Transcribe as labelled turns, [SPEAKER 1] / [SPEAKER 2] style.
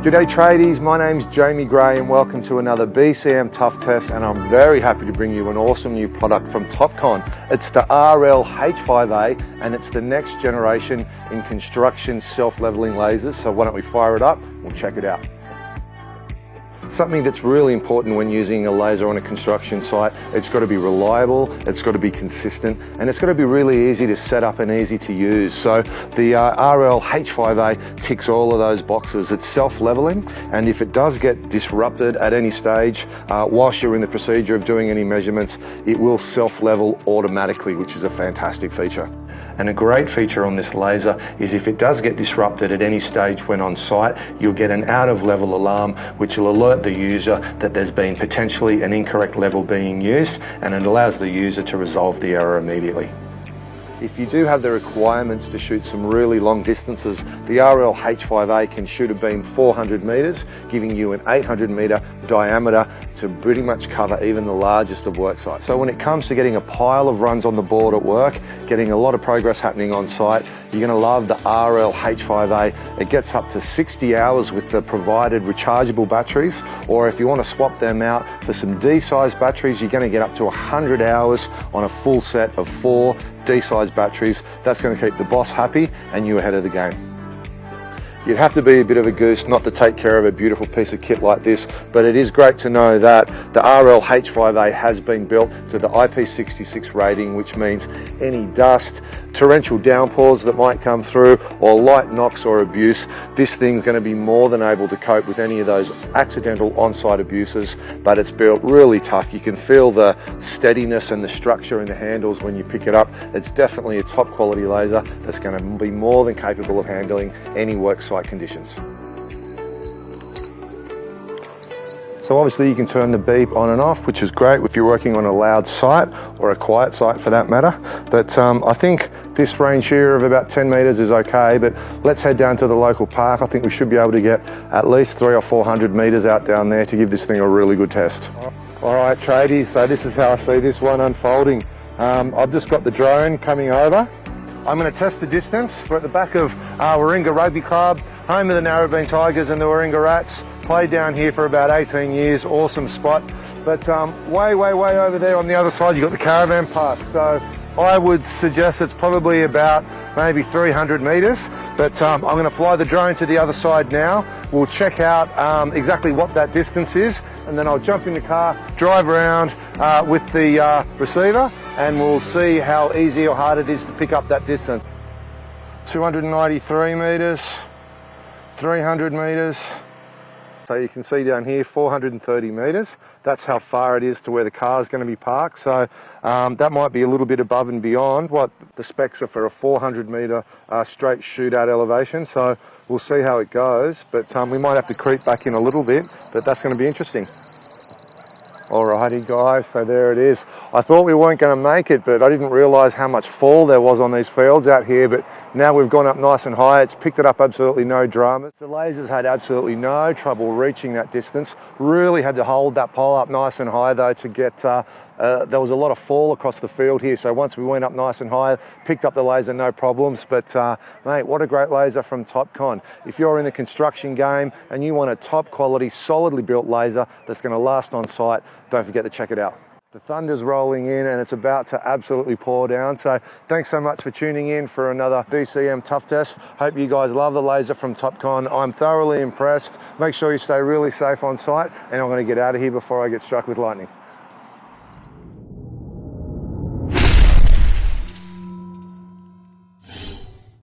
[SPEAKER 1] G'day tradies, my name's Jamie Gray and welcome to another BCM Tough Test, and I'm very happy to bring you an awesome new product from Topcon. It's the RL H5A and it's the next generation in construction self-leveling lasers. So why don't we fire it up, we'll check it out. Something that's really important when using a laser on a construction site, it's got to be reliable, it's got to be consistent, and it's got to be really easy to set up and easy to use. So the RL H5A ticks all of those boxes. It's self-leveling, and if it does get disrupted at any stage, whilst you're in the procedure of doing any measurements, it will self-level automatically, which is a fantastic feature. And a great feature on this laser is if it does get disrupted at any stage when on site, you'll get an out of level alarm which will alert the user that there's been potentially an incorrect level being used, and it allows the user to resolve the error immediately. If you do have the requirements to shoot some really long distances, the RL H5A can shoot a beam 400 metres, giving you an 800 metre diameter to pretty much cover even the largest of work sites. So when it comes to getting a pile of runs on the board at work, getting a lot of progress happening on site, you're going to love the RL H5A. It gets up to 60 hours with the provided rechargeable batteries, or if you want to swap them out for some D-size batteries, you're going to get up to 100 hours on a full set of 4 D-size batteries. That's going to keep the boss happy and you ahead of the game. You'd have to be a bit of a goose not to take care of a beautiful piece of kit like this, but it is great to know that the RL H5A has been built to the IP66 rating, which means any dust, torrential downpours that might come through, or light knocks or abuse, this thing's going to be more than able to cope with any of those accidental on-site abuses. But it's built really tough. You can feel the steadiness and the structure in the handles when you pick it up. It's definitely a top quality laser that's going to be more than capable of handling any work site conditions. So obviously you can turn the beep on and off, which is great if you're working on a loud site or a quiet site for that matter. But I think this range here of about 10 metres is okay, but let's head down to the local park. I think we should be able to get at least 300 or 400 metres out down there to give this thing a really good test. All right, tradies, so this is how I see this one unfolding. I've just got the drone coming over. I'm going to test the distance. We're at the back of Warringah Rugby Club, home of the Narrabeen Tigers and the Warringah Rats. Played down here for about 18 years, awesome spot. But way over there on the other side, you've got the caravan park. So I would suggest it's probably about maybe 300 metres. But I'm going to fly the drone to the other side now. We'll check out exactly what that distance is, and then I'll jump in the car, drive around with the receiver, and we'll see how easy or hard it is to pick up that distance. 293 metres, 300 metres. So you can see down here 430 metres. That's how far it is to where the car is going to be parked. So that might be a little bit above and beyond what the specs are for a 400 metre straight shootout elevation. So we'll see how it goes, but we might have to creep back in a little bit, but that's going to be interesting. Alrighty guys, so there it is. I thought we weren't going to make it, but I didn't realise how much fall there was on these fields out here. But now we've gone up nice and high. It's picked it up absolutely no drama. The lasers had absolutely no trouble reaching that distance. Really had to hold that pole up nice and high though to get, there was a lot of fall across the field here. So once we went up nice and high, picked up the laser, no problems. But mate, what a great laser from Topcon. If you're in the construction game and you want a top quality, solidly built laser that's going to last on site, don't forget to check it out. The thunder's rolling in and it's about to absolutely pour down. So thanks so much for tuning in for another BCM Tough Test. Hope you guys love the laser from Topcon. I'm thoroughly impressed. Make sure you stay really safe on site, and I'm going to get out of here before I get struck with lightning.